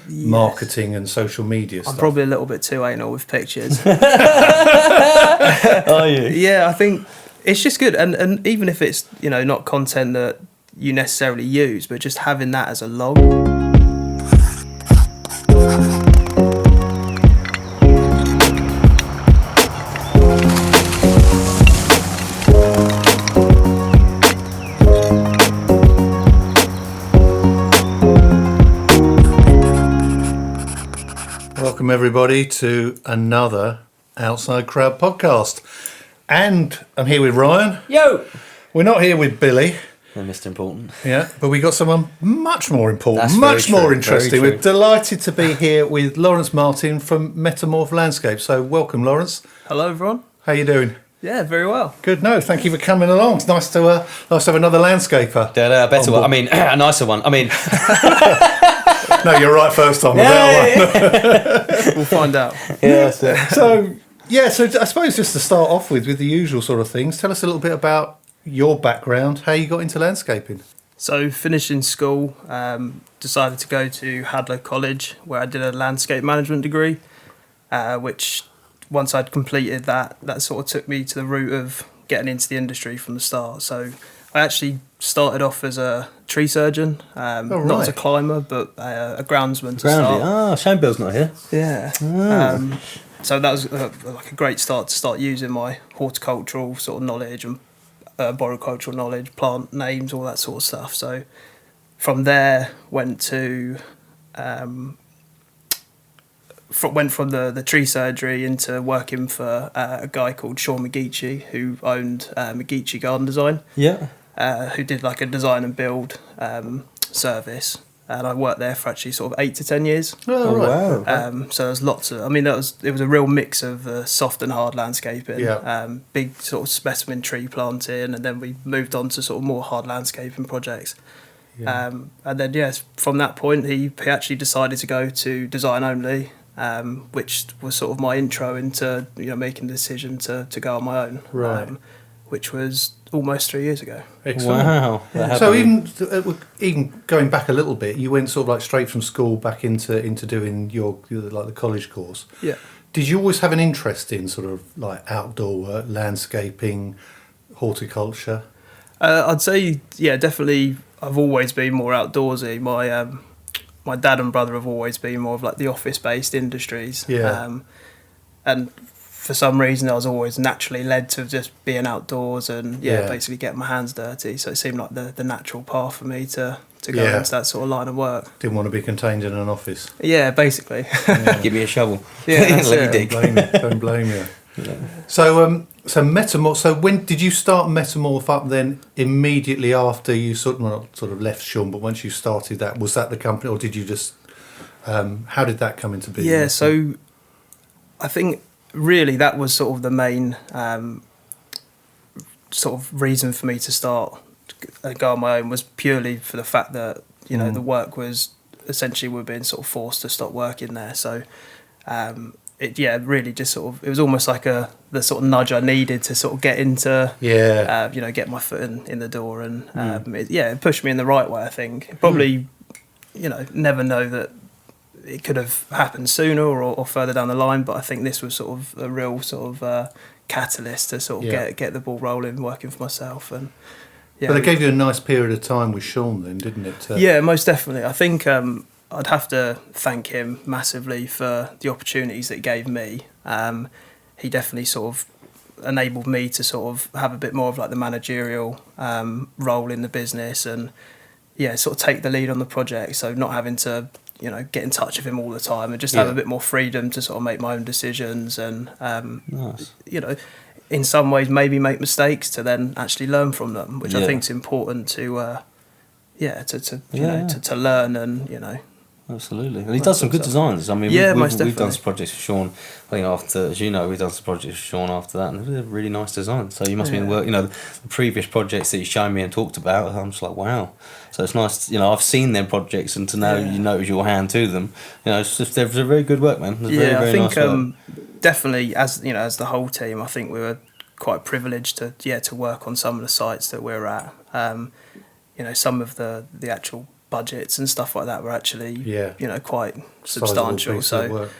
marketing and social media stuff. I'm probably a little bit too anal with pictures. Are you? Yeah, I think it's just good. And even if it's, not content that you necessarily use, but just having that as a log. Welcome everybody to another Outside Crowd podcast. And I'm here with Ryan. Yo! We're not here with Billy. They're Mr. Important. Yeah, but we got someone much more important, That's much very more true, interesting. very We're true. delighted to be here with Lawrence Martin from Metamorph Landscapes. So welcome, Lawrence. Hello, everyone. How you doing? Yeah, very well. Good. No, thank you for coming along. It's nice to have another landscaper. Better one. I mean, a nicer one. I mean... No, you're right first time. We'll find out. So I suppose just to start off with the usual sort of things, tell us a little bit about your background, how you got into landscaping. So finishing school, decided to go to Hadlow College, where I did a landscape management degree, which once I'd completed that sort of took me to the route of getting into the industry from the start. So I actually started off as a tree surgeon, not as a climber, but a groundsman to start. Shane Bill's not here. Yeah. So that was like a great start to start using my horticultural sort of knowledge and arboricultural knowledge, plant names, all that sort of stuff. So from there went from the tree surgery into working for a guy called Sean McGeechee, who owned McGeechee Garden Design. Yeah. Who did like a design and build service, and I worked there for actually sort of 8 to 10 years. Oh, right. Wow. So there's lots of, it was a real mix of soft and hard landscaping. Yeah. Big sort of specimen tree planting, and then we moved on to sort of more hard landscaping projects. Yeah. And then from that point he actually decided to go to design only, which was sort of my intro into making the decision to go on my own. Right. Which was almost 3 years ago. Excellent. Wow. So even going back a little bit, you went sort of like straight from school back into doing your like the college course. Yeah. Did you always have an interest in sort of like outdoor work, landscaping, horticulture? I'd say, definitely. I've always been more outdoorsy. My dad and brother have always been more of like the office-based industries. Yeah. And for some reason, I was always naturally led to just being outdoors and basically getting my hands dirty. So it seemed like the natural path for me to go into that sort of line of work. Didn't want to be contained in an office. Yeah, basically. Give me a shovel. Yeah, that's Let me it. dig. Don't blame you. Yeah. So Metamorph. So when did you start Metamorph up? Then immediately after you sort of left Sean, but once you started that, was that the company, or did you just? How did that come into being? Yeah, so I think really that was sort of the main sort of reason for me to start and go on my own, was purely for the fact that the work was essentially we're being sort of forced to stop working there. So it really just sort of, it was almost like the sort of nudge I needed to sort of get into get my foot in the door, and it pushed me in the right way. I think probably never know that it could have happened sooner or further down the line, but I think this was sort of a real sort of catalyst to sort of get the ball rolling, working for myself. And but it gave you a nice period of time with Sean then, didn't it? Yeah, most definitely. I think I'd have to thank him massively for the opportunities that he gave me. He definitely sort of enabled me to sort of have a bit more of like the managerial role in the business, and sort of take the lead on the project. So not having to get in touch with him all the time, and just have a bit more freedom to sort of make my own decisions, and Nice. in some ways maybe make mistakes to then actually learn from them, which I think is important to to learn, and Absolutely. And he does some good designs. I mean, we've done some projects with Sean. I think after, as you know, we've done some projects with Sean after that, and they're really nice designs. So you must be in work, the previous projects that you've shown me and talked about, I'm just like, wow. So it's nice, I've seen them projects, and to know it was your hand to them, it's just, they're very good work, man. Very, very I think nice work. definitely as the whole team, I think we were quite privileged to work on some of the sites that we're at. Some of the actual budgets and stuff like that were actually Yeah. you know, quite Sizable substantial. piece of So work.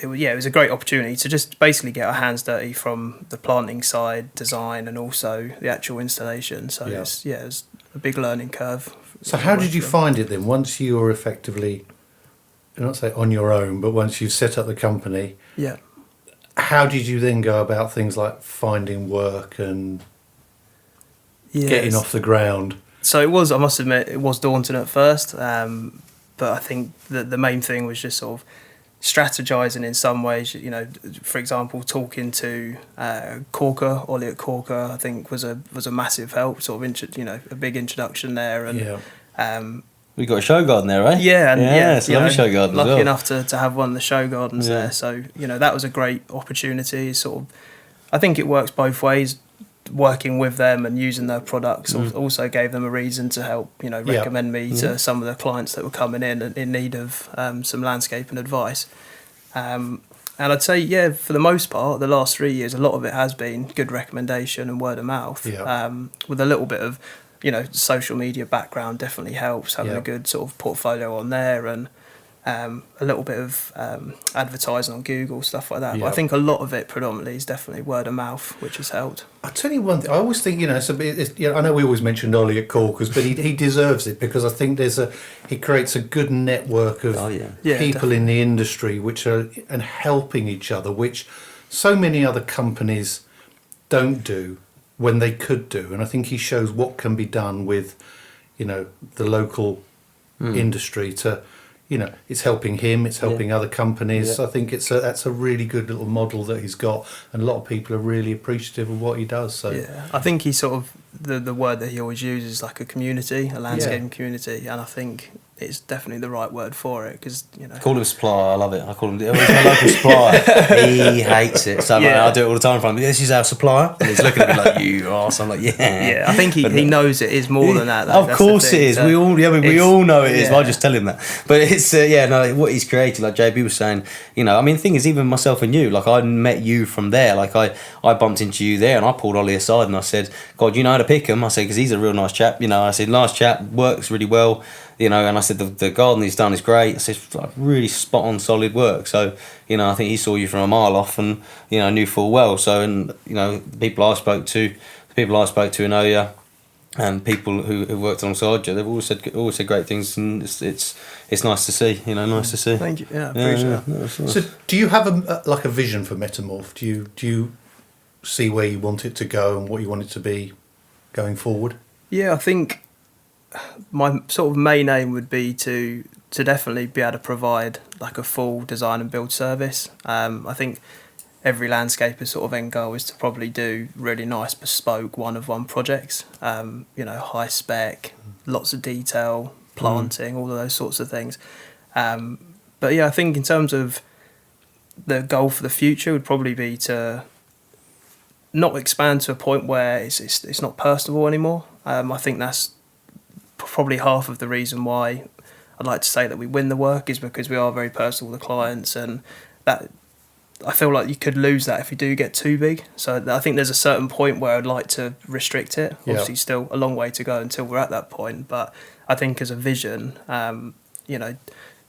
it was a great opportunity to just basically get our hands dirty from the planting side, design, and also the actual installation. So Yeah. it was a big learning curve. So how did you find it then? Once you were effectively, not say on your own, but once you set up the company, Yeah. how did you then go about things like finding work and getting off the ground? So it was, I must admit, it was daunting at first. But I think that the main thing was just sort of strategizing in some ways. You know, for example, talking to Ollie at Corker, I think was a massive help. Sort of, a big introduction there. And we got a show garden there, right? Yeah, and it's a lovely show garden. Lucky as well. enough to have one of the show gardens there. So that was a great opportunity. Sort of, I think it works both ways. Working with them and using their products also gave them a reason to help, recommend me to some of the clients that were coming in need of some landscaping advice. And I'd say, for the most part, the last 3 years, a lot of it has been good recommendation and word of mouth. With a little bit of, social media background definitely helps, having a good sort of portfolio on there and a little bit of advertising on Google, stuff like that. But I think a lot of it predominantly is definitely word of mouth, which has helped. I'll tell you one thing, I always think, I know we always mentioned Ollie at Corkers, but he deserves it because I think he creates a good network of people in the industry and helping each other, which so many other companies don't do when they could do. And I think he shows what can be done with, the local industry to... it's helping him, it's helping other companies. Yeah. I think that's a really good little model that he's got, and a lot of people are really appreciative of what he does. So I think he sort of the word that he always uses, like a community, a landscaping community, and I think it's definitely the right word for it because Call him supplier. I love it. I call him my local supplier. He hates it. So I do it all the time in front of him. This is our supplier, and he's looking at me like, "You arse." I'm like, "Yeah." I think he knows it is more than that. Though. Of That's course it is. So we all know it is. But I just tell him that. But it's what he's created. Like JB was saying, the thing is, even myself and you, like I met you from there. Like I bumped into you there, and I pulled Ollie aside and I said, "God, you know how to pick him." I said, because he's a real nice chap. I said, "Nice chap, works really well." And I said, the garden he's done is great. I said, really spot on, solid work. So, I think he saw you from a mile off and, knew full well. So, and, the people I spoke to in Oya and people who worked alongside you, they've always said great things, and it's nice to see, nice to see. Thank you. Yeah, I appreciate that. So, do you have a vision for Metamorph? Do you see where you want it to go and what you want it to be going forward? Yeah, I think my sort of main aim would be to definitely be able to provide like a full design and build service. I think every landscaper's sort of end goal is to probably do really nice bespoke one-of-one projects, high spec, lots of detail, planting, all of those sorts of things. But I think in terms of the goal for the future would probably be to not expand to a point where it's not personable anymore. I think that's probably half of the reason why I'd like to say that we win the work is because we are very personal with the clients, and that I feel like you could lose that if you do get too big. So I think there's a certain point where I'd like to restrict it. Obviously still a long way to go until we're at that point, but I think as a vision,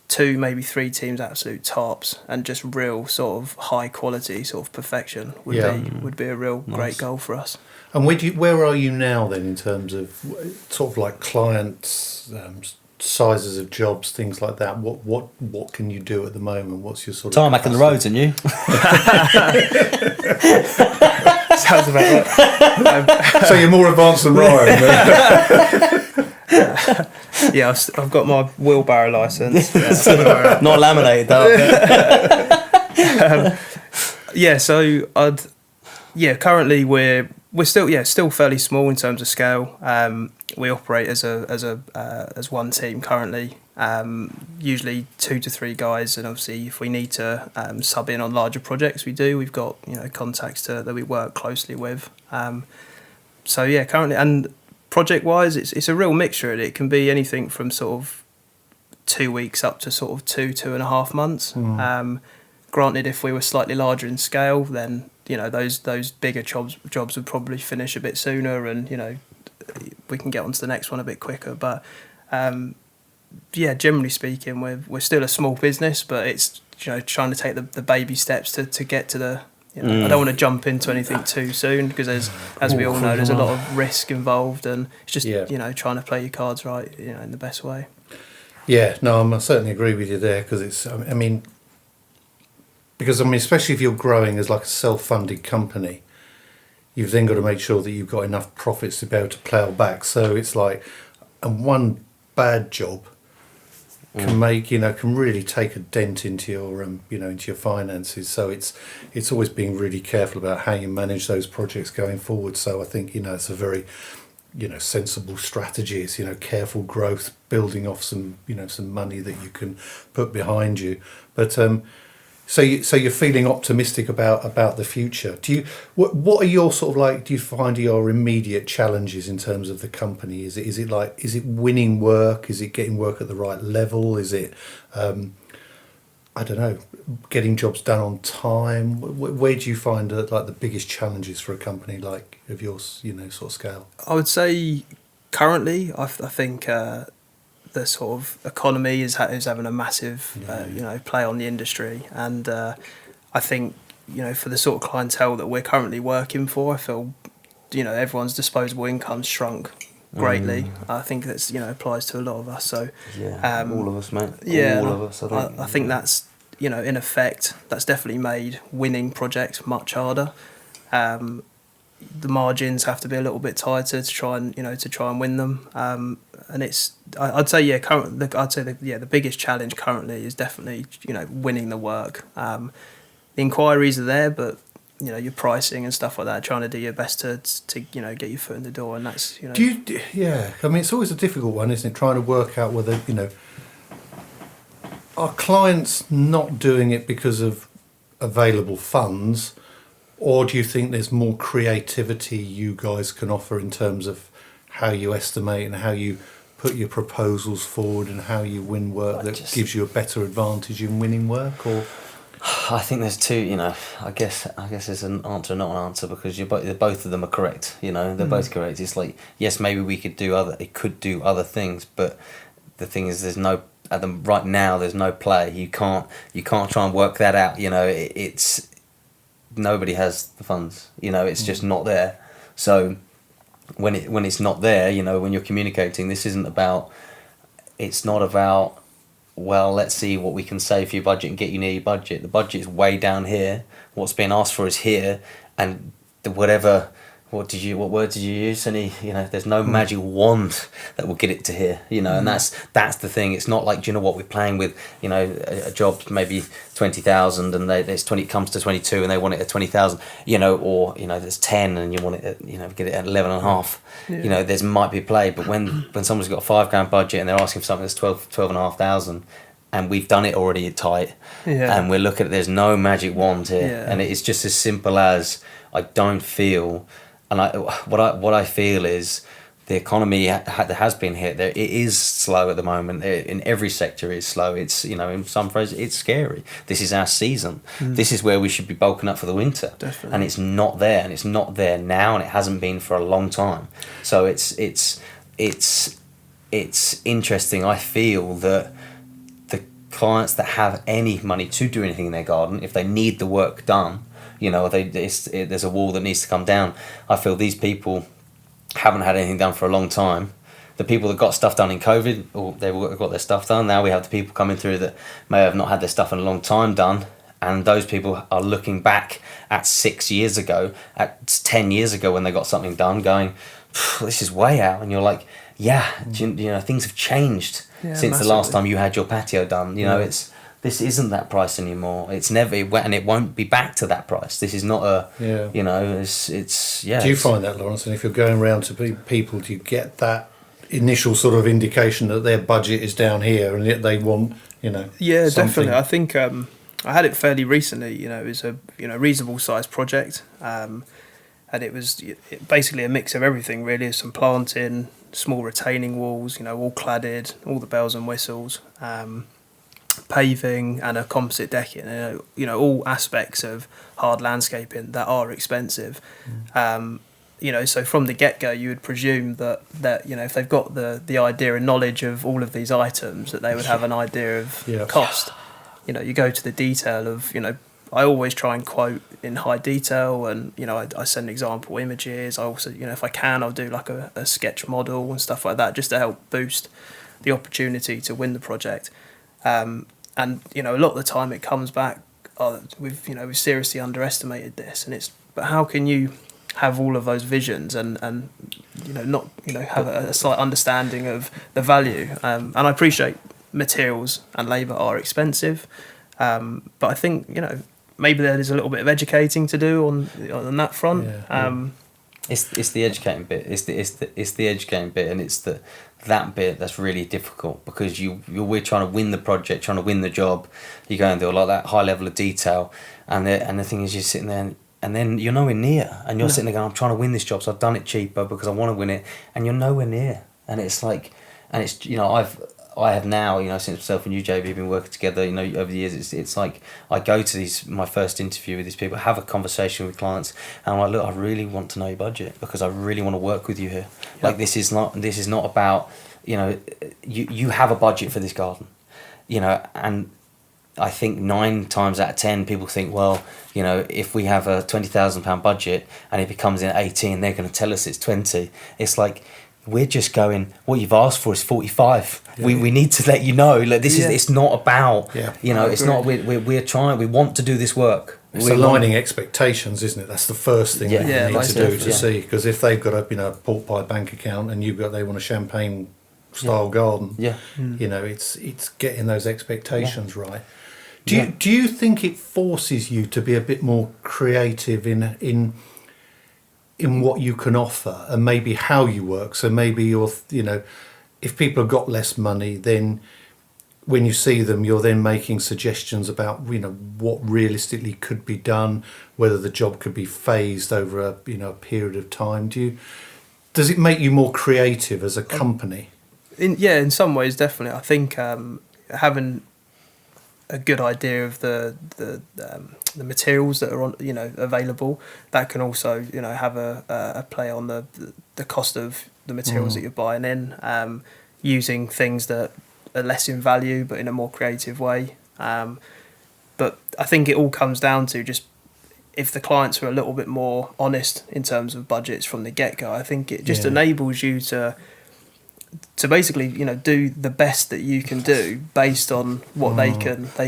2, maybe 3 teams absolute tops and just real sort of high quality sort of perfection would be a real great goal for us. And where are you now then in terms of sort of like clients, sizes of jobs, things like that? What can you do at the moment? What's your sort of tarmac in the roads, and you? Sounds about right. So you're more advanced than Ryan. I've got my wheelbarrow license. Not laminated though. Currently we're still fairly small in terms of scale. We operate as one team currently. Usually 2 to 3 guys, and obviously if we need to sub in on larger projects, we do. We've got contacts that we work closely with. Currently, and project wise, it's a real mixture. It can be anything from sort of 2 weeks up to sort of 2.5 months. Granted, if we were slightly larger in scale, then those bigger jobs would probably finish a bit sooner, and we can get onto the next one a bit quicker. But yeah, generally speaking, we're still a small business, but it's, you know, trying to take the baby steps to get to the, you know, I don't want to jump into anything too soon, because as we all know, there's a lot of risk involved, and it's just, you know, trying to play your cards right, you know, in the best way. Yeah, no, I certainly agree with you there, because it's, I mean, especially if you're growing as like a self-funded company, you've then got to make sure that you've got enough profits to be able to plough back. So it's like, and one bad job can make, you know, can really take a dent into your, you know, into your finances. So it's always being really careful about how you manage those projects going forward. So I think, you know, it's a very, you know, sensible strategy. It's, you know, careful growth, building off some, you know, some money that you can put behind you. But so you're feeling optimistic about the future. What are your sort of like? Do you find your immediate challenges in terms of the company? Is it winning work? Is it getting work at the right level? Is it I don't know, getting jobs done on time? Where do you find like the biggest challenges for a company like of yours, you know, sort of scale? I would say currently, I think the sort of economy is having a massive, you know, play on the industry, and I think, you know, for the sort of clientele that we're currently working for, I feel, you know, everyone's disposable income's shrunk greatly. I think that's, you know, applies to a lot of us. So all of us, mate. Yeah, all of us. I think that's, you know, in effect, that's definitely made winning projects much harder. The margins have to be a little bit tighter to try and win them. And it's, I'd say, the biggest challenge currently is definitely, you know, winning the work. The inquiries are there, but, you know, your pricing and stuff like that, trying to do your best to you know, get your foot in the door, and that's, you know. I mean, it's always a difficult one, isn't it? Trying to work out whether, you know, are clients not doing it because of available funds, or do you think there's more creativity you guys can offer in terms of how you estimate and how you put your proposals forward and how you win work that gives you a better advantage in winning work? Or I think there's two, you know, I guess it's an answer, not an answer, because both of them are correct, you know, they're both correct. It's like, yes, maybe it could do other things, but the thing is, right now there's no play. You can't try and work that out, you know. It's nobody has the funds, you know, it's just not there. So when it's not there, you know, when you're communicating, it's not about, well, let's see what we can save for your budget and get you near your budget. The budget's way down here, what's being asked for is here, and what word did you use? Any, you know, there's no magic wand that will get it to here, you know, and that's the thing. It's not like, do you know what, we're playing with, you know, a job maybe 20,000 and it comes to 22 and they want it at 20,000, you know, or, you know, there's 10 and you want it at, you know, get it at 11.5. You know, there's might be play, but when someone's got a £5,000 budget and they're asking for something that's 12,500, and we've done it already at tight, and we're looking at, there's no magic wand here, and it's just as simple as, I don't feel. And what I feel is the economy that has been hit there, it is slow at the moment. In every sector it's slow. It's, you know, in some phrases it's scary. This is our season. This is where we should be bulking up for the winter. Definitely. And it's not there, and it's not there now, and it hasn't been for a long time. So it's interesting. I feel that the clients that have any money to do anything in their garden, if they need the work done, you know, there's a wall that needs to come down. I feel these people haven't had anything done for a long time. The people that got stuff done in COVID, or they've got their stuff done. Now we have the people coming through that may have not had their stuff in a long time done, and those people are looking back at 6 years ago, at 10 years ago when they got something done, going, this is way out. And you're like, you know, things have changed since massively. The last time you had your patio done. You know, this isn't that price anymore. It's never, and it won't be back to that price. This is not a, you know, it's. Do you find that, Lawrence? And if you're going around to people, do you get that initial sort of indication that their budget is down here and yet they want, you know? Yeah, something? definitely. I think I had it fairly recently. You know, it was a reasonable sized project, and it was basically a mix of everything really. Some planting, small retaining walls, you know, all cladded, all the bells and whistles. Paving and a composite decking, you know, all aspects of hard landscaping that are expensive. so from the get-go, you would presume that if they've got the idea and knowledge of all of these items, that they would have an idea of cost. You go to the detail of, I always try and quote in high detail, and I send example images. I also, if I can, I'll do like a sketch model and stuff like that, just to help boost the opportunity to win the project. And a lot of the time it comes back, we've seriously underestimated this, but how can you have all of those visions and not have a slight understanding of the value? And I appreciate materials and labour are expensive, but I think maybe there is a little bit of educating to do on that front. It's the educating bit. It's the educating bit, and it's that bit that's really difficult, because we're trying to win the project, trying to win the job. You go and do like that high level of detail, and the thing is, you're sitting there and then you're nowhere near, and you're sitting there going, I'm trying to win this job, so I've done it cheaper because I want to win it, and you're nowhere near. And it's like, and it's I have now, since myself and you, JB, have been working together, over the years, it's like I go to my first interview with these people, have a conversation with clients, and I'm like, look, I really want to know your budget, because I really want to work with you here. Yep. Like, this is not about, you have a budget for this garden, and I think 9 times out of 10 people think, well, if we have a £20,000 budget and it becomes in 18, they're going to tell us it's 20. It's like, we're just going, what you've asked for is 45. Yeah. We need to let you know, like, this is, it's not about, it's not, we're trying, we want to do this work. It's aligning expectations, isn't it? That's the first thing that you need to do to see, because if they've got a pork pie bank account and they want a champagne style garden, it's getting those expectations right. Do you think it forces you to be a bit more creative in what you can offer, and maybe how you work? So maybe you're, if people have got less money, then when you see them, you're then making suggestions about, what realistically could be done, whether the job could be phased over a period of time. Does it make you more creative as a company? In some ways, definitely. I think having a good idea of the materials that are available, that can also have a play on the cost of the materials that you're buying in, using things that are less in value but in a more creative way. But I think it all comes down to just, if the clients are a little bit more honest in terms of budgets from the get-go, I think it just enables you to basically do the best that you can do based on what they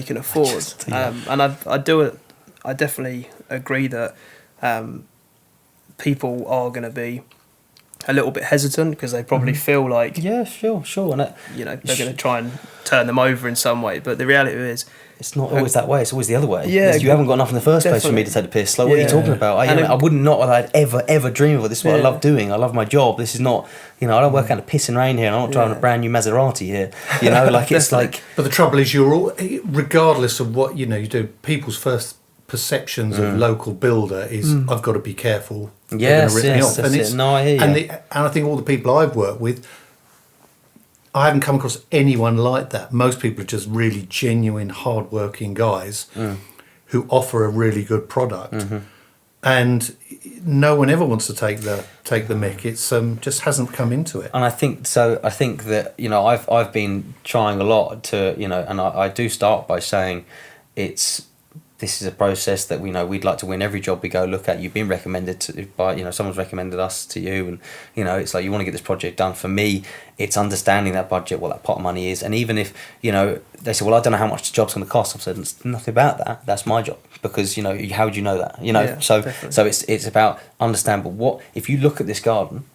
can afford. And I definitely agree that people are going to be a little bit hesitant, because they probably feel like sure, and they're going to try and turn them over in some way, but the reality is it's not always that way. It's always the other way. You haven't got enough in the first place for me to take the piss. Like, what are you talking about? I wouldn't I'd ever dream of it. This is what I love doing. I love my job. This is not, I don't work out of piss and rain here. I'm not driving a brand new Maserati here. It's like. But the trouble is, you're all, regardless of what you do, people's first perceptions of local builder is, I've got to be careful. Yes, I hear you. And I think all the people I've worked with, I haven't come across anyone like that. Most people are just really genuine, hard-working guys who offer a really good product, and no one ever wants to take the mick. It's just hasn't come into it. And I think so. I think that I've been trying a lot to and I do start by saying this is a process that we'd like to win every job we go look at. You've been recommended by someone's recommended us to you, and it's like, you want to get this project done. For me, it's understanding that budget, what that pot of money is, and even if they say, well, I don't know how much the job's going to cost, I've said, it's nothing about that. That's my job, because how would you know that? So it's about understand. But what if you look at this garden?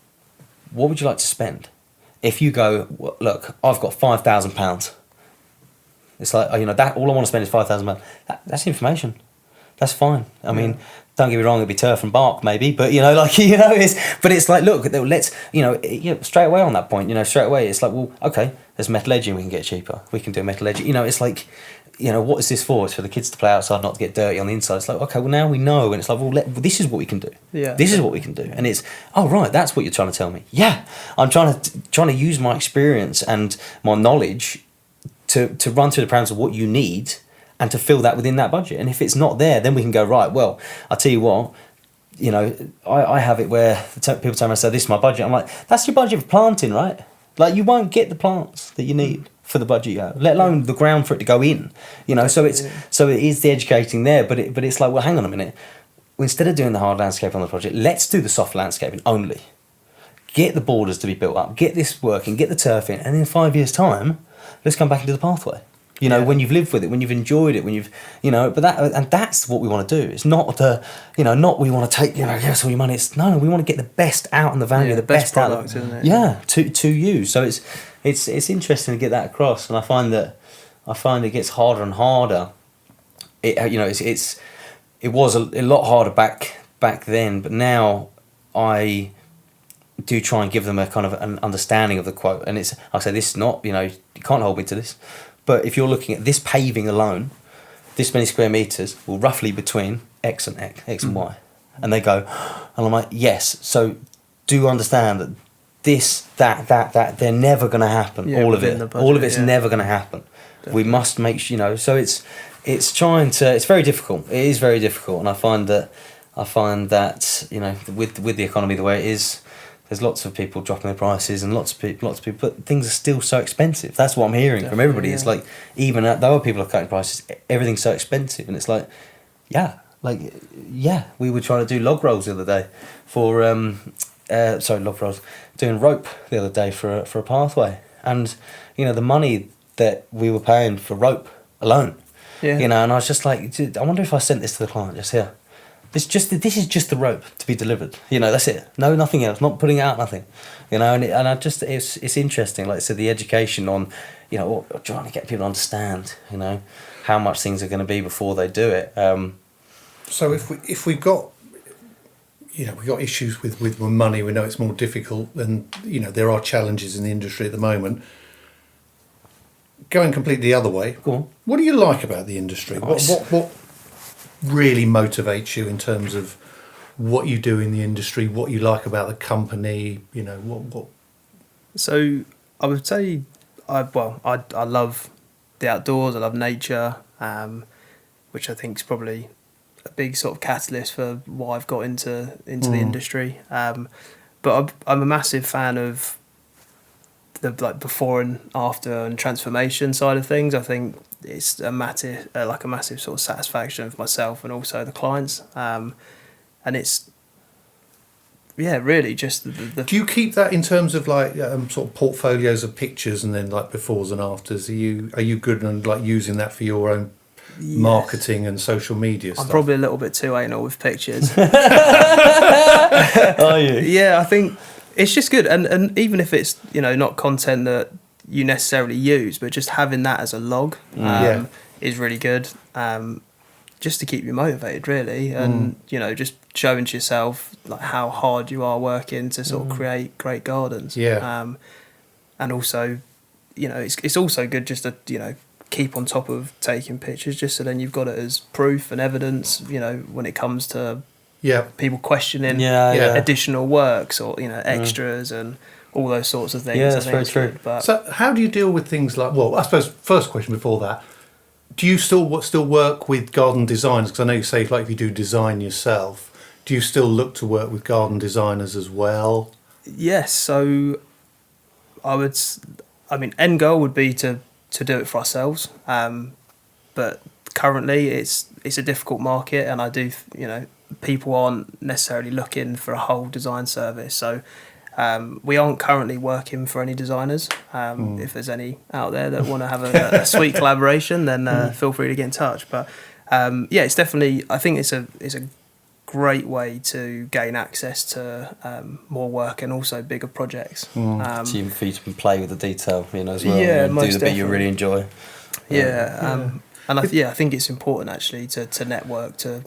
What would you like to spend? If you go, well, look, I've got £5,000. It's like, that all I want to spend is £5,000. That's information. That's fine. I mean, don't get me wrong, it'd be turf and bark maybe, but it's like, look, let's straight away on that point, straight away it's like, well, okay, there's metal edging we can get cheaper. We can do metal edging. It's like, what is this for? It's for the kids to play outside, not to get dirty on the inside. It's like, okay, well, now we know, and it's like, well, this is what we can do. Yeah. This is what we can do, and it's, oh right, that's what you're trying to tell me. Yeah, I'm trying to use my experience and my knowledge to run through the parameters of what you need and to fill that within that budget. And if it's not there, then we can go, right, well, I'll tell you what, you know, I have it where people tell me, I say, this is my budget. I'm like, that's your budget for planting, right? Like, you won't get the plants that you need for the budget you have, let alone the ground for it to go in. You know, so it is the educating there, but it's like, well, hang on a minute. Instead of doing the hard landscape on the project, let's do the soft landscaping only. Get the borders to be built up, get this working, get the turf in, and in 5 years' time, let's come back into the pathway. You know, when you've lived with it, when you've enjoyed it, when you've, you know, that's what we want to do. It's not not we want to take, you know, give us all your money. It's no, we want to get the best out and the value, the best product, out of, isn't it? Yeah, to you. So it's interesting to get that across, and I find it gets harder and harder. It was a lot harder back then, but now I do try and give them a kind of an understanding of the quote, and I say, this is not, you know, you can't hold me to this. But if you're looking at this paving alone, this many square metres, well, roughly between X and Y. And they go, and I'm like, yes. So do understand that this, that, they're never going to happen. Yeah, all of it. Budget, all of it's never going to happen. Definitely. We must make sure, you know, so it's very difficult. It is very difficult. And I find that, you know, with the economy the way it is, there's lots of people dropping their prices and lots of people, but things are still so expensive. That's what I'm hearing from everybody. Yeah. It's like, even though people are cutting prices, everything's so expensive. And it's like, we were trying to do log rolls the other day for, log rolls, doing rope the other day for a pathway. And, you know, the money that we were paying for rope alone, you know, and I was just like, I wonder if I sent this to the client just here. This is just the rope to be delivered. You know, that's it. No, nothing else. Not putting out nothing. You know, it's interesting. Like I said, the education on, you know, trying to get people to understand, you know, how much things are going to be before they do it. So if we've got, you know, we've got issues with money, we know it's more difficult, and, you know, there are challenges in the industry at the moment. Going completely the other way. Go on. What do you like about the industry? What really motivates you in terms of what you do in the industry, what you like about the company, you know, what? So I would say I love the outdoors, I love nature, which I think is probably a big sort of catalyst for why I've got into the industry. But I'm a massive fan of the before and after and transformation side of things. I think it's a massive sort of satisfaction for myself and also the clients. And it's really just the. Do you keep that in terms of like sort of portfolios of pictures and then like befores and afters? Are you good on like using that for your own marketing and social media stuff? I'm probably a little bit too anal with pictures. Are you? Yeah, I think it's just good, and even if it's, you know, not content that you necessarily use, but just having that as a log is really good. Just to keep you motivated, really, and you know, just showing to yourself like how hard you are working to sort of create great gardens. Yeah. And also, you know, it's also good just to, you know, keep on top of taking pictures, just so then you've got it as proof and evidence, you know, when it comes to people questioning additional works or, you know, extras and all those sorts of things. Yeah, that's very true. But so how do you deal with things like, well, I suppose first question before that, do you still work with garden designers? Because I know you say like if you do design yourself, do you still look to work with garden designers as well? Yes, so end goal would be to do it for ourselves, but currently it's a difficult market, and I do, you know, people aren't necessarily looking for a whole design service, so we aren't currently working for any designers. If there's any out there that want to have a sweet collaboration, then feel free to get in touch. But it's definitely, I think it's a great way to gain access to more work and also bigger projects. So you can play with the detail, you know, as well. Yeah, and most do the bit you really enjoy. And I think it's important actually to network to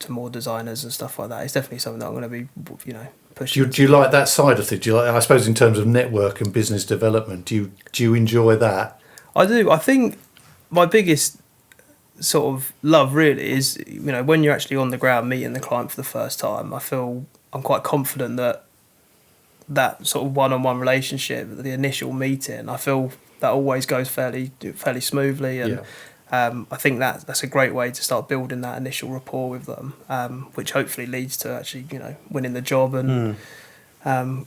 more designers and stuff like that. It's definitely something that I'm going to be, you know, pushing. Do you like that side of things? Do you like, I suppose, in terms of network and business development, do you enjoy that? I do. I think my biggest sort of love really is, you know, when you're actually on the ground meeting the client for the first time, I feel I'm quite confident that sort of one-on-one relationship, the initial meeting, I feel that always goes fairly smoothly, and I think that's a great way to start building that initial rapport with them, which hopefully leads to actually, winning the job. And so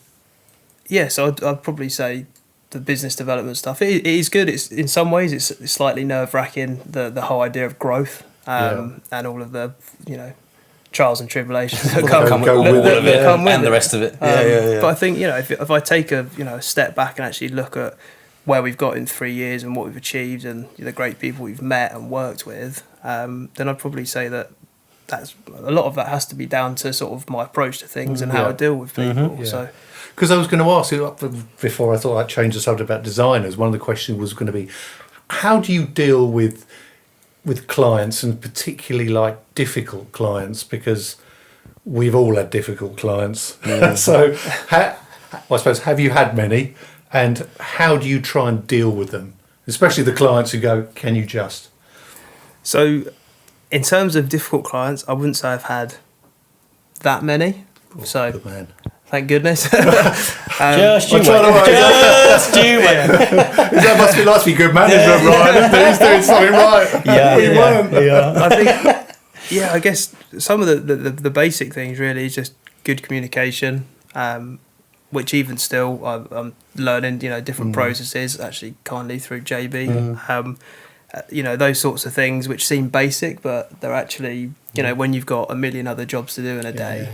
I'd probably say the business development stuff, it is good. It's in some ways it's slightly nerve-wracking, the whole idea of growth, and all of the trials and tribulations that come with it, and the rest of it. But I think if I take a step back and actually look at where we've got in 3 years and what we've achieved and the great people we've met and worked with, then I'd probably say that's a lot of that has to be down to sort of my approach to things and how I deal with people. So, because I was going to ask you before I thought I'd change the subject about designers, one of the questions was going to be, how do you deal with clients, and particularly like difficult clients, because we've all had difficult clients. So I suppose, have you had many, and how do you try and deal with them, especially the clients who go, can you just? So in terms of difficult clients, I wouldn't say I've had that many. So good man. Thank goodness. Just you wait. That must be nice to be good manager, Ryan. He's doing something right. Yeah. I think, I guess some of the basic things really is just good communication, which even still I'm learning, different processes, actually kindly through JB. Those sorts of things which seem basic, but they're actually, when you've got a million other jobs to do in a day,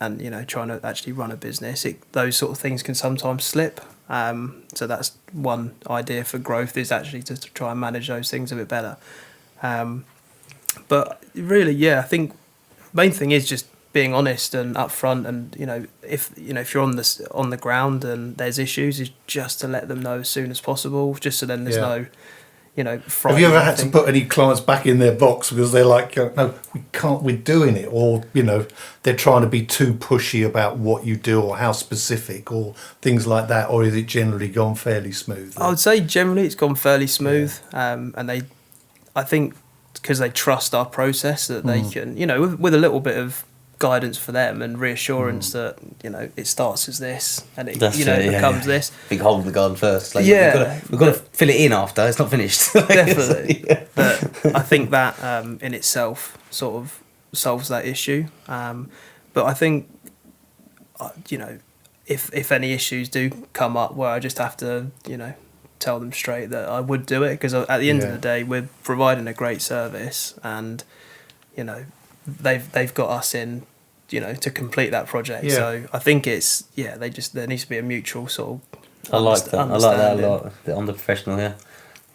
and trying to actually run a business, those sort of things can sometimes slip. So that's one idea for growth, is actually to try and manage those things a bit better. But really, I think main thing is just being honest and upfront, and if you're on the ground and there's issues, is just to let them know as soon as possible, just so then there's no have you ever had to put any clients back in their box because they're like, no, we can't, we're doing it, or they're trying to be too pushy about what you do or how specific or things like that, or is it generally gone fairly smooth? I would say generally it's gone fairly smooth, and I think because they trust our process, that they can, with a little bit of guidance for them and reassurance that it starts as this and it becomes this. Big hole in the garden first. Like, we've got to fill it in after it's not finished. Definitely. But I think that in itself sort of solves that issue. But I think if any issues do come up where I just have to tell them straight that I would do it, because at the end of the day we're providing a great service, and they've got us in to complete that project. So I think it's there needs to be a mutual sort of I like that a lot, a bit on the professional.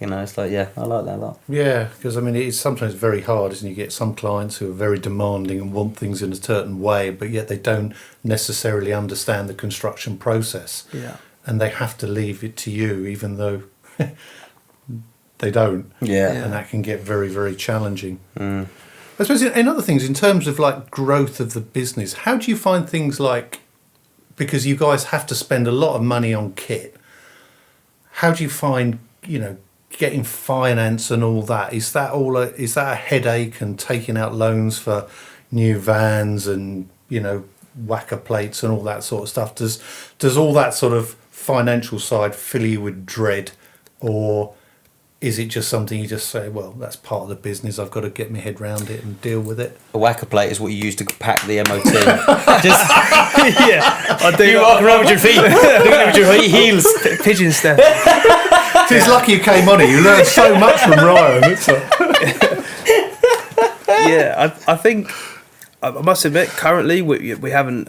It's like I like that a lot. Because it's sometimes very hard, isn't it? You get some clients who are very demanding and want things in a certain way, but yet they don't necessarily understand the construction process, and they have to leave it to you even though they don't, and that can get very, very challenging. I suppose in other things, in terms of like growth of the business, how do you find things like, because you guys have to spend a lot of money on kit, how do you find, getting finance and all that? Is that a headache, and taking out loans for new vans and, whacker plates and all that sort of stuff? Does all that sort of financial side fill you with dread, or is it just something you just say, well, that's part of the business, I've got to get my head round it and deal with it? A whacker plate is what you use to pack the MOT. I do. You walk around with your feet, with your heels. Pigeon step. It's lucky you came on it. You learned so much from Ryan. I think, I must admit, currently we haven't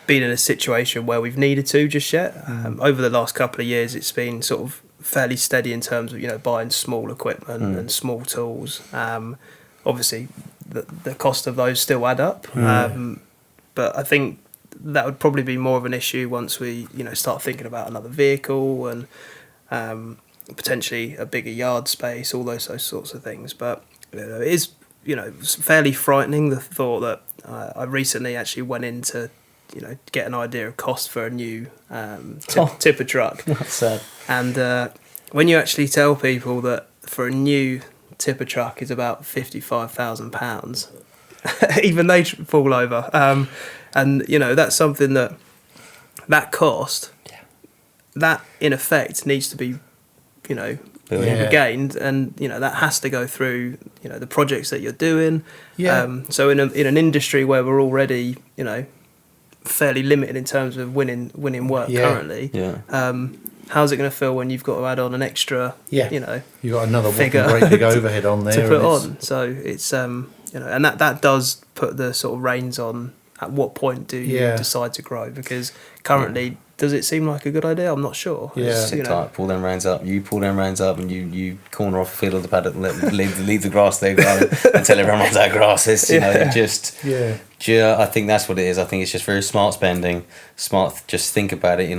been in a situation where we've needed to just yet. Over the last couple of years, it's been sort of fairly steady in terms of buying small equipment and small tools. Obviously the cost of those still add up, but I think that would probably be more of an issue once we start thinking about another vehicle and potentially a bigger yard space, all those sorts of things. But it is fairly frightening, the thought that I recently actually went in to get an idea of cost for a new tipper truck. That's sad. And when you actually tell people that for a new tipper truck is about £55,000, even they fall over. And that's something that cost, that in effect needs to be gained, and that has to go through the projects that you're doing. So in an industry where we're already fairly limited in terms of winning work currently, how's it going to feel when you've got to add on an extra you've got another figure great big overhead on there to put on? So it's and that does put the sort of reins on at what point do you decide to grow, because currently does it seem like a good idea? I'm not sure. Sit tight, pull them reins up, you pull them reins up, and you corner off the field of the paddock and leave the grass there until everyone runs out of grass. It's, I think that's what it is. I think it's just very smart spending, just think about it, I'm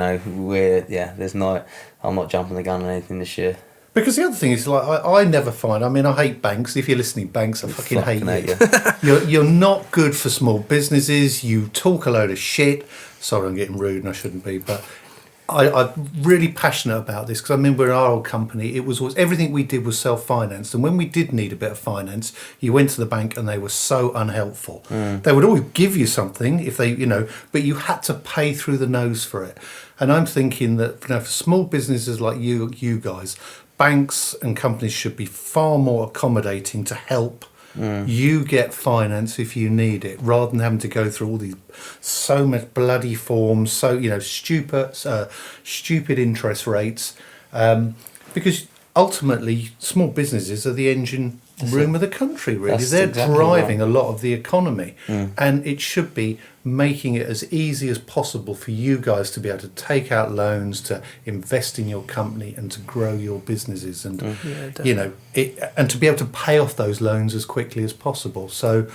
not jumping the gun on anything this year. Because the other thing is, I never find, I hate banks. If you're listening, banks, I fucking hate you. You're not good for small businesses. You talk a load of shit. Sorry, I'm getting rude and I shouldn't be, but I'm really passionate about this, because I remember in our old company, it was everything we did was self-financed, and when we did need a bit of finance, you went to the bank and they were so unhelpful. They would always give you something if they, but you had to pay through the nose for it. And I'm thinking that for small businesses like you guys, banks and companies should be far more accommodating to help you get finance if you need it, rather than having to go through all these so much bloody forms, stupid interest rates, because ultimately small businesses are the engine room of the country, really. They're exactly driving a lot of the economy, and it should be making it as easy as possible for you guys to be able to take out loans, to invest in your company and to grow your businesses, and and to be able to pay off those loans as quickly as possible. So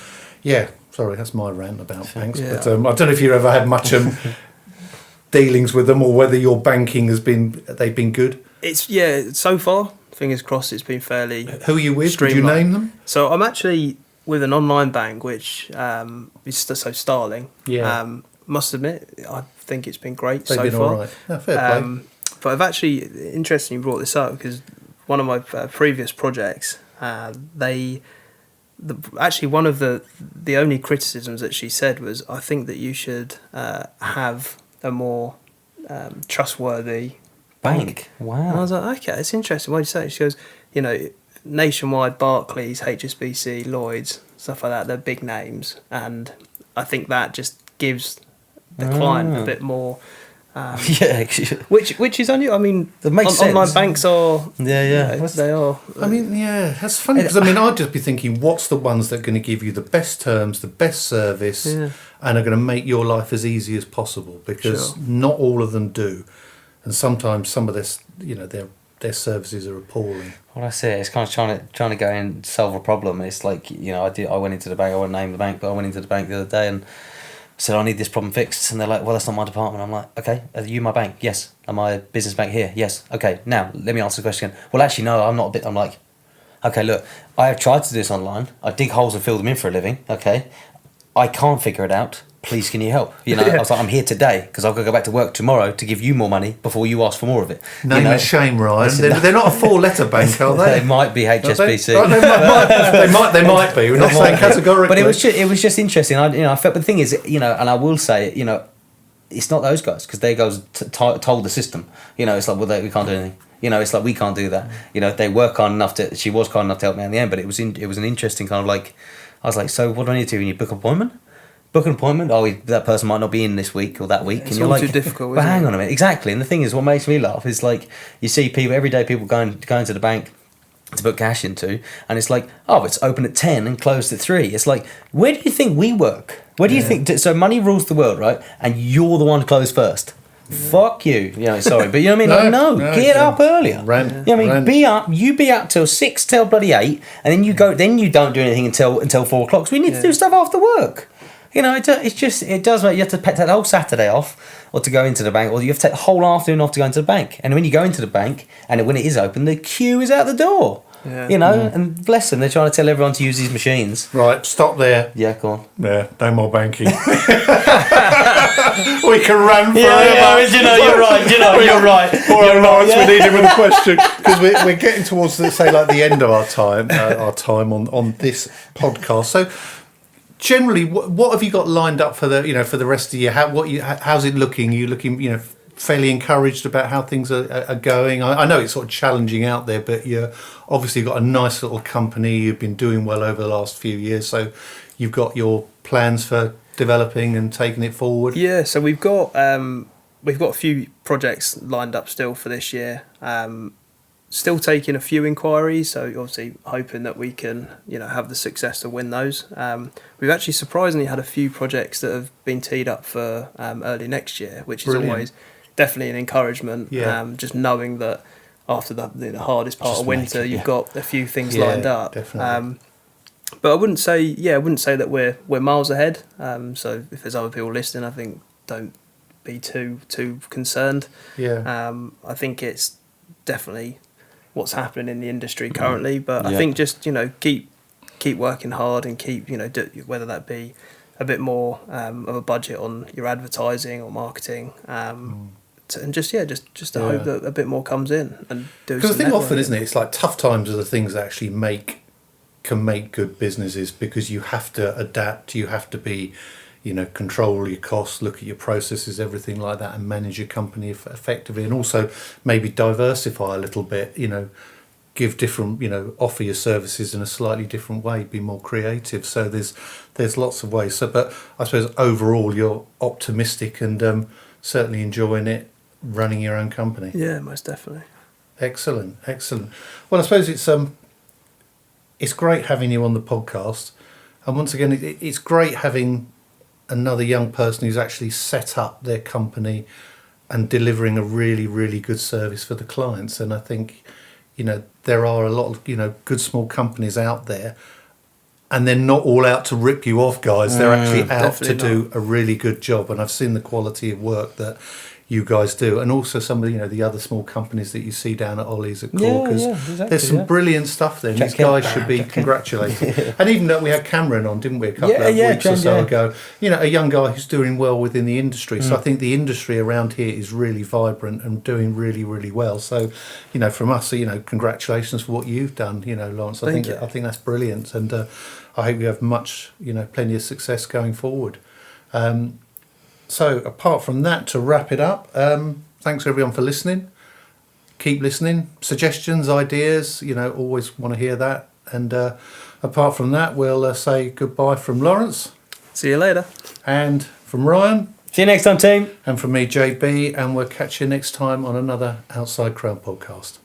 sorry, that's my rant about banks, but I don't know if you ever had much dealings with them, or whether your banking they've been good. It's so far, fingers crossed, it's been fairly. Who are you with? Did you name them? So I'm actually with an online bank, which is so Starling. Must admit, I think it's been great so been far. All right. Fair play. But I've actually, interesting you brought this up, because one of my previous projects, actually one of the only criticisms that she said was, I think that you should have a more trustworthy bank. Wow. And I was like, okay, it's interesting. What do you say? She goes, Nationwide, Barclays, HSBC, Lloyds, stuff like that, they're big names, and I think that just gives the client a bit more. Which is unusual. That makes sense. Online banks are. They are. That's funny, because I'd just be thinking, what's the ones that are going to give you the best terms, the best service, and are going to make your life as easy as possible? Because not all of them do, and sometimes some of this, their services are appalling. Well, that's it. It's kind of trying to go and solve a problem. It's like, I went into the bank. I won't name the bank, but I went into the bank the other day and said, I need this problem fixed. And they're like, well, that's not my department. I'm like, okay, are you my bank? Yes. Am I a business bank here? Yes. Okay, now let me answer the question again. Well, actually, no, I'm not a bit. I'm like, okay, look, I have tried to do this online. I dig holes and fill them in for a living. Okay, I can't figure it out. Please, can you help? I was like, I'm here today because I've got to go back to work tomorrow to give you more money before you ask for more of it. Name and shame, Ryan. They're not a four-letter bank, are they? They might be HSBC. They might be. We're not saying categorically. But it was just interesting. I felt. But the thing is, and I will say, it's not those guys, because they guys told the system. It's like, well, we can't do anything. It's like, we can't do that. They were kind enough to. She was kind enough to help me in the end. But it was an interesting kind of like. I was like, so what do I need to do when you book an appointment? Book an appointment. Oh, that person might not be in this week or that week, it's and you're all like, too difficult. But hang on a minute, exactly. And the thing is, what makes me laugh is like you see people every day, people going to the bank to put cash into, and it's like, oh, it's open at 10 and closed at 3. It's like, where do you think we work? Where do you think? So money rules the world, right? And you're the one to close first. Fuck you. Sorry, but you know what I mean? No, get up earlier. Be up. You be up till 6, till bloody 8, and then you go. Then you don't do anything until 4 o'clock. So we need to do stuff after work. It does make you have to take the whole Saturday off, or to go into the bank, or you have to take the whole afternoon off to go into the bank. And when you go into the bank, and when it is open, the queue is out the door. And bless them, they're trying to tell everyone to use these machines. Right, stop there. Yeah, go on. Yeah, no more banking. We can run forever. You're right. Or Lawrence, we need him with a question, because we're getting towards the end of our time on this podcast. So, generally, what have you got lined up for the rest of the year? How's it looking? Are you looking, fairly encouraged about how things are going? I know it's sort of challenging out there, but you're obviously got a nice little company. You've been doing well over the last few years, so you've got your plans for developing and taking it forward. Yeah, so we've got a few projects lined up still for this year. Still taking a few inquiries, so obviously hoping that we can, have the success to win those. We've actually surprisingly had a few projects that have been teed up for early next year, which is always definitely an encouragement. Yeah. Just knowing that after the hardest part of winter, you've got a few things lined up. Definitely. But I wouldn't say that we're miles ahead. So if there's other people listening, I think don't be too concerned. Yeah. I think it's definitely what's happening in the industry currently, but I think just keep working hard and keep whether that be a bit more of a budget on your advertising or marketing, and just to hope that a bit more comes in and do. Because I think often, isn't it? It's like tough times are the things that actually can make good businesses, because you have to adapt, you have to be, control your costs, look at your processes, everything like that, and manage your company effectively, and also maybe diversify a little bit, give different, offer your services in a slightly different way, be more creative. So there's lots of ways. So, but I suppose overall you're optimistic and certainly enjoying it, running your own company. Yeah, most definitely. Excellent. Well, I suppose it's great having you on the podcast, and once again, it's great having another young person who's actually set up their company and delivering a really, really good service for the clients. And I think, there are a lot of, good small companies out there, and they're not all out to rip you off, guys. They're actually out to do a really good job. And I've seen the quality of work that you guys do, and also some of the other small companies that you see down at Ollie's at Corkers. Exactly, there's some brilliant stuff there, and these guys should be congratulated. And even that, we had Cameron on, didn't we, a couple of weeks or so ago, a young guy who's doing well within the industry. So I think the industry around here is really vibrant and doing really, really well. So from us, congratulations for what you've done, Lawrence. I think that's brilliant, and I hope you have plenty of success going forward. So apart from that, to wrap it up, thanks everyone for listening. Keep listening. Suggestions, ideas, always want to hear that. And apart from that, we'll say goodbye from Lawrence. See you later. And from Ryan. See you next time, team. And from me, JB. And we'll catch you next time on another Outside Crowd podcast.